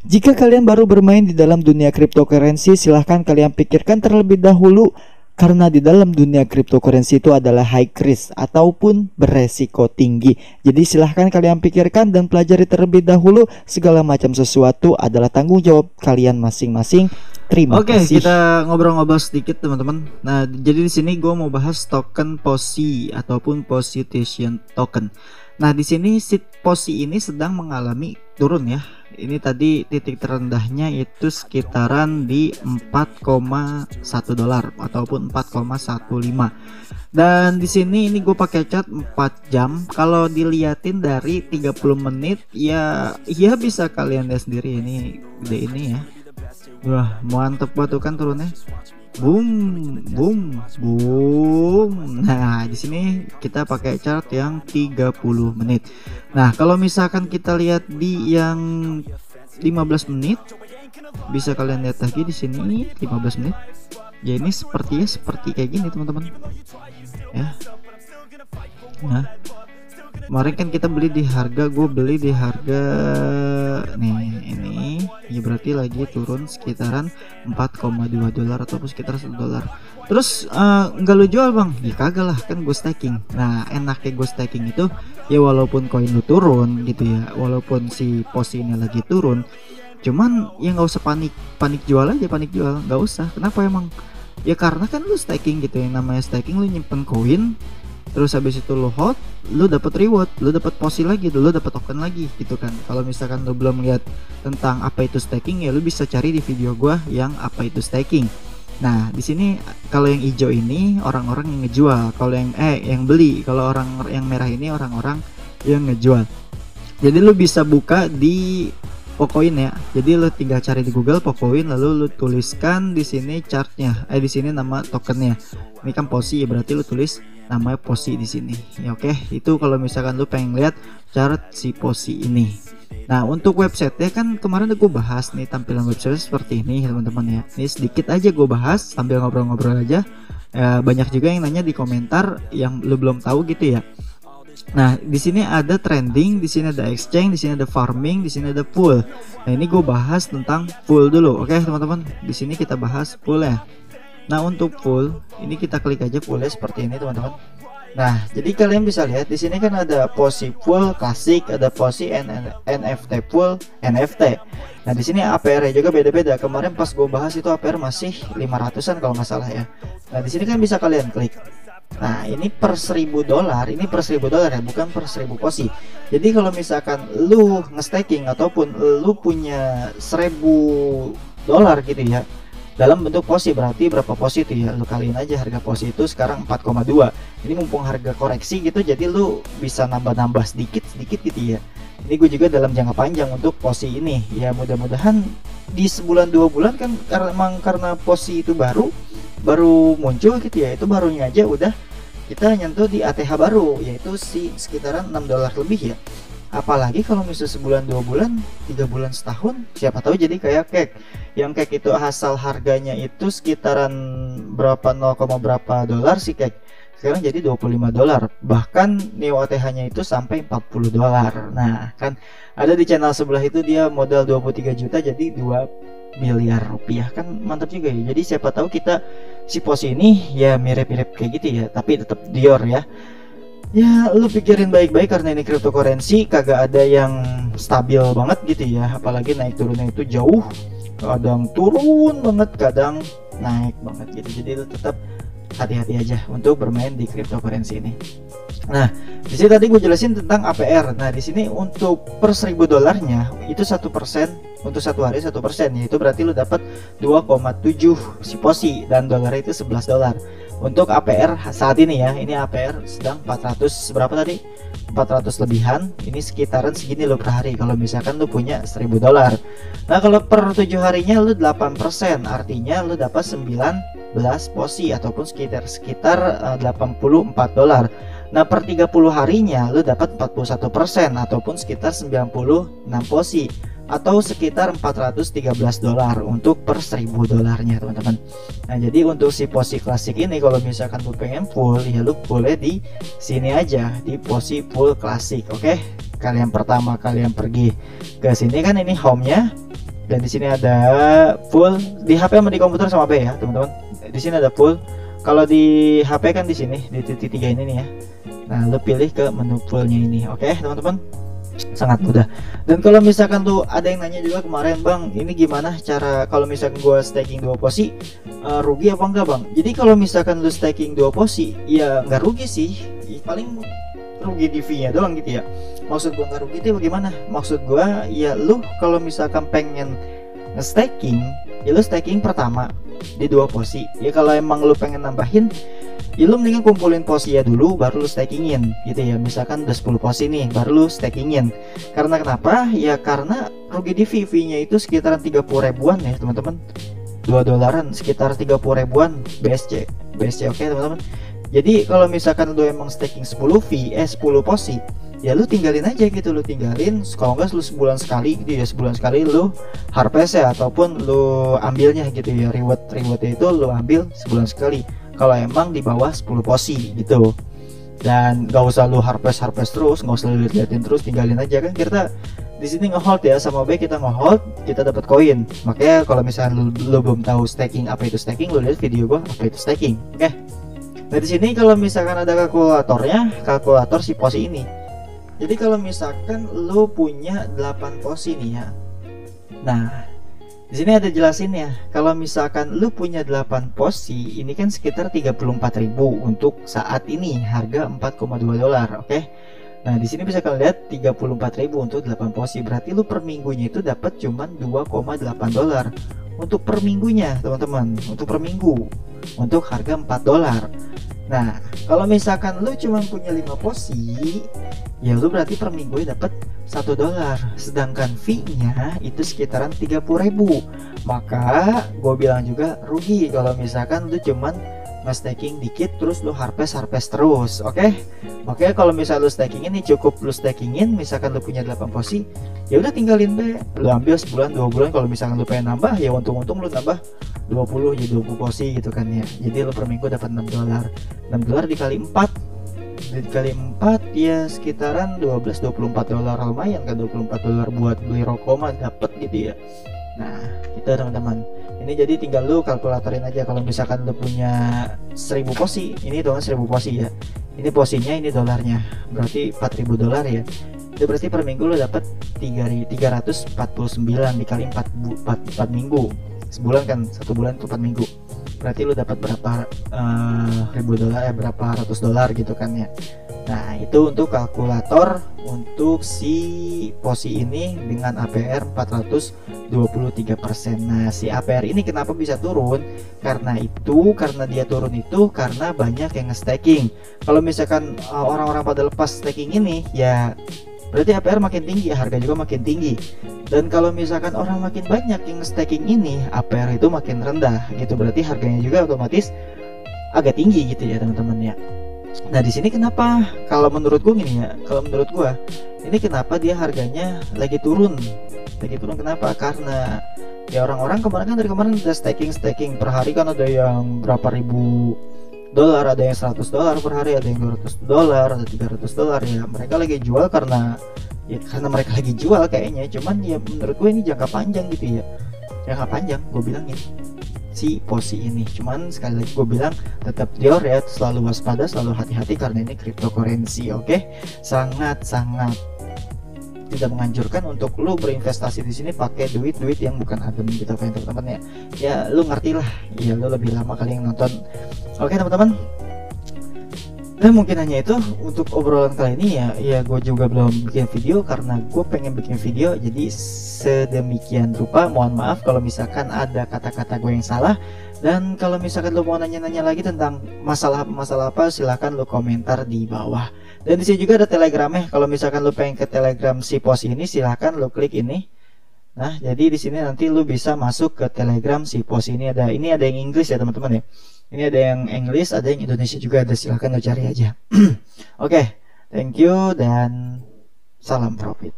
Jika kalian baru bermain di dalam dunia cryptocurrency, silahkan kalian pikirkan terlebih dahulu, karena di dalam dunia cryptocurrency itu adalah high risk ataupun beresiko tinggi. Jadi silahkan kalian pikirkan dan pelajari terlebih dahulu. Segala macam sesuatu adalah tanggung jawab kalian masing-masing. Terima kasih. Kita ngobrol-ngobrol sedikit teman-teman. Nah, jadi di sini gue mau bahas token POSI ataupun Position Token. Nah, di sini si POSI ini sedang mengalami turun ya. Ini tadi titik terendahnya itu sekitaran di 4,1 dolar ataupun 4,15. Dan di sini ini gue pakai chart 4 jam. Kalau diliatin dari 30 menit ya bisa kalian lihat sendiri, ini gede ini ya. Wah, mantep banget tuh kan turunnya. Boom, boom, boom. Nah, di sini kita pakai chart yang 30 menit. Nah, kalau misalkan kita lihat di yang 15 menit, bisa kalian lihat lagi di sini 15 menit. Ya ini seperti kayak gini teman-teman. Ya. Nah, kemarin kan kita beli di harga, gue beli di harga nih ini ya, berarti lagi turun sekitaran 4,2 dolar ataupun sekitar 1 dolar. Terus nggak lu jual bang? Ya kagak lah, kan gue staking. Nah, enaknya gue staking itu ya walaupun koin lu turun gitu ya, walaupun si POSI ini lagi turun, cuman ya nggak usah panik jual aja, panik jual nggak usah. Kenapa emang? Ya karena kan lu staking gitu, yang namanya staking lu nyimpen koin, terus habis itu lu hold, lu dapat reward, lu dapat POSI lagi, lu dapat token lagi gitu kan. Kalau misalkan lu belum lihat tentang apa itu staking ya lu bisa cari di video gua yang apa itu staking. Nah, di sini kalau yang hijau ini orang-orang yang ngejual, kalau yang beli, kalau orang yang merah ini orang-orang yang ngejual. Jadi lu bisa buka di Pocoin ya. Jadi lu tinggal cari di Google Pocoin, lalu lu tuliskan di sini chartnya, di sini nama tokennya. Ini kan POSI ya, berarti lu tulis namanya POSI di sini. Ya oke, itu kalau misalkan lu pengen lihat chart si POSI ini. Nah, untuk websitenya kan kemarin gue bahas nih, tampilan website seperti ini teman-teman ya. Ini sedikit aja gue bahas sambil ngobrol-ngobrol aja. Banyak juga yang nanya di komentar yang lu belum tahu gitu ya. Nah, di sini ada trending, di sini ada exchange, di sini ada farming, di sini ada pool. Nah, ini gue bahas tentang pool dulu. Oke, teman-teman. Di sini kita bahas pool ya. Nah, untuk pool, ini kita klik aja poolnya seperti ini, teman-teman. Nah, jadi kalian bisa lihat di sini kan ada POSI pool klasik, ada POSI NFT pool, NFT. Nah, di sini APR-nya juga beda-beda. Kemarin pas gue bahas itu APR masih 500-an kalau nggak salah ya. Nah, di sini kan bisa kalian klik. Nah, ini per 1000 dolar, ini per 1000 dolar ya, bukan per 1000 POSI. Jadi kalau misalkan lu nge-staking ataupun lu punya 1000 dolar gitu ya, dalam bentuk POSI, berarti berapa POSI itu ya, lu kaliin aja harga POSI itu sekarang 4,2. Ini mumpung harga koreksi gitu, jadi lu bisa nambah-nambah sedikit gitu ya. Ini gue juga dalam jangka panjang untuk POSI ini ya, mudah-mudahan di sebulan 2 bulan kan, karena POSI itu baru muncul gitu ya, itu barunya aja udah kita nyentuh di ATH baru, yaitu sekitaran 6 dolar lebih ya. Apalagi kalau misalnya sebulan 2 bulan 3 bulan setahun, siapa tahu jadi kayak cake. Yang cake itu asal harganya itu sekitaran berapa, 0, berapa dolar sih cake, sekarang jadi 25 dolar, bahkan neo ATH nya itu sampai 40 dolar. Nah, kan ada di channel sebelah itu dia modal 23 juta jadi 2 miliar rupiah, kan mantap juga ya. Jadi siapa tahu kita si POSI ini ya mirip-mirip kayak gitu ya, tapi tetap Dior ya. Ya lu pikirin baik-baik, karena ini cryptocurrency kagak ada yang stabil banget gitu ya, apalagi naik turunnya itu jauh, kadang turun banget, kadang naik banget gitu. Jadi lu tetap hati-hati aja untuk bermain di cryptocurrency ini. Nah, di sini tadi gue jelasin tentang APR. Nah, di sini untuk per 1000 dolarnya itu 1%, untuk satu hari 1%, yaitu berarti lu dapat 2,7 si POSI dan dolarnya itu 11 dolar. Untuk APR saat ini ya, ini APR sedang 400 berapa tadi? 400 lebihan. Ini sekitaran segini lo per hari kalau misalkan lu punya 1000 dolar. Nah, kalau per 7 harinya lu 8%, artinya lu dapat 19 POSI ataupun sekitar 84 dolar. Nah, per 30 harinya lu dapat 41% ataupun sekitar 96 POSI atau sekitar 413 dolar untuk per 1000 dolarnya teman-teman. Nah, jadi untuk si POSI klasik ini kalau misalkan lu pengen full ya lu boleh di sini aja di POSI full klasik. Oke, kalian pergi ke sini kan, ini home-nya. Dan di sini ada full di HP sama di komputer sama B ya, teman-teman. Di sini ada full. Kalau di HP kan di sini di titik 3 ini nih ya. Nah, lu pilih ke menu fullnya ini. Oke, teman-teman. Sangat mudah. Dan kalau misalkan tuh ada yang nanya juga kemarin, Bang, ini gimana cara kalau misalkan gua staking 2 posi rugi apa enggak, Bang? Jadi kalau misalkan lu staking 2 posi ya nggak rugi sih. Paling rugi di fee-nya doang gitu ya. Maksud gua nggak rugi itu bagaimana? Maksud gua ya lu kalau misalkan pengen nge-staking, ya lu staking pertama di 2 posi. Ya kalau emang lu pengen nambahin, ya lu mendingan kumpulin posi ya dulu baru lu stakingin gitu ya. Misalkan udah 10 posi nih baru lu stakingin. Karena kenapa? Ya karena rugi di fee-nya itu sekitaran 30 ribuan ya teman-teman. 2 dolaran sekitar 30 ribuan BSC. Oke teman-teman. Jadi kalau misalkan lu emang staking 10 posi, ya lu tinggalin aja gitu, lu tinggalin. Kalau enggak lu sebulan sekali gitu ya, sebulan sekali lu harvest ya, ataupun lu ambilnya gitu ya, rewardnya itu lu ambil sebulan sekali kalau emang di bawah 10 posi gitu. Dan gak usah lu harvest terus, gak usah lu liatin terus, tinggalin aja kan. Kita di sini ngehold ya, sama B kita ngehold, kita dapat koin. Makanya kalau misalnya lu belum tahu staking apa itu staking, lu lihat video gua apa itu staking. Oke. Nah di sini kalau misalkan ada kalkulator si posi ini. Jadi kalau misalkan lu punya 8 posi nih ya. Nah, di sini ada jelasin ya. Kalau misalkan lu punya 8 posi, ini kan sekitar 34.000 untuk saat ini harga 4,2 dolar, oke? Nah, di sini bisa kalian lihat 34.000 untuk 8 posi. Berarti lu per minggunya itu dapat cuman 2,8 dolar. Untuk per minggunya, teman-teman. Untuk per minggu. Untuk harga 4 dolar. Nah, kalau misalkan lu cuma punya 5 posi, ya lu berarti per minggu dapat 1 dolar. Sedangkan fee-nya itu sekitaran 30.000. Maka gue bilang juga rugi kalau misalkan lu cuman nge-staking dikit terus lu harvest terus, oke? Makanya kalau misal lu staking ini cukup lu stakingin, misalkan lu punya 8 posi, ya udah tinggalin deh, lu ambil sebulan 2 bulan. Kalau misalkan lu pengen nambah, ya untung-untung lu tambah 20 jadi 20 posi gitu kan ya. Jadi lu per minggu dapat 6 dolar. 6 dolar dikali 4 ya sekitaran 24 dolar. Lumayan kan, 24 dolar buat beli rokok mah dapat gitu ya. Nah, gitu teman-teman. Ini jadi tinggal lu kalkulatorin aja. Kalau misalkan lu punya 1000 posi, ini doang 1000 posi ya. Ini posinya, ini dolarnya. Berarti 4.000 dolar ya. Itu berarti per minggu lu dapat 349 dikali 4 minggu. Sebulan kan, 1 bulan itu 4 minggu. Berarti lu dapat berapa ribu dolar ya, berapa ratus dolar gitu kan ya. Nah, itu untuk kalkulator untuk si posi ini dengan APR 423%. Nah, si APR ini kenapa bisa turun? Karena dia turun itu karena banyak yang nge-staking. Kalau misalkan orang-orang pada lepas staking ini, ya berarti APR makin tinggi, harga juga makin tinggi. Dan kalau misalkan orang makin banyak yang nge-staking ini, APR itu makin rendah gitu. Berarti harganya juga otomatis agak tinggi gitu ya, teman-teman ya. Nah, di sini kenapa kalau menurut gue gini ya, ini kenapa dia harganya lagi turun kenapa? Karena ya orang-orang kemarin udah staking per hari kan, ada yang berapa ribu dolar, ada yang 100 dolar per hari, ada yang 200 dolar, ada 300 dolar ya. Mereka lagi jual karena mereka lagi jual kayaknya. Cuman ya menurut gue ini jangka panjang gitu ya, jangka panjang gue bilangin si posi ini. Cuman sekali lagi gue bilang tetap dior ya, selalu waspada, selalu hati-hati karena ini cryptocurrency, oke? Sangat tidak menganjurkan untuk lu berinvestasi di sini pakai duit yang bukan adem gitu kan teman-teman ya. Ya lu ngerti lah, ya lu lebih lama kali yang nonton. Oke teman-teman. Nah mungkin hanya itu untuk obrolan kali ini ya gue juga belum bikin video karena gue pengen bikin video, jadi sedemikian rupa. Mohon maaf kalau misalkan ada kata-kata gue yang salah, dan kalau misalkan lo mau nanya-nanya lagi tentang masalah apa, silahkan lo komentar di bawah. Dan di sini juga ada telegramnya, kalau misalkan lo pengen ke telegram si posi ini silahkan lo klik ini. Nah jadi di sini nanti lo bisa masuk ke telegram si posi ini. Ada yang Inggris ya teman-teman ya. Ini ada yang English, ada yang Indonesia juga ada, silahkan lo cari aja. Oke, thank you dan salam profit.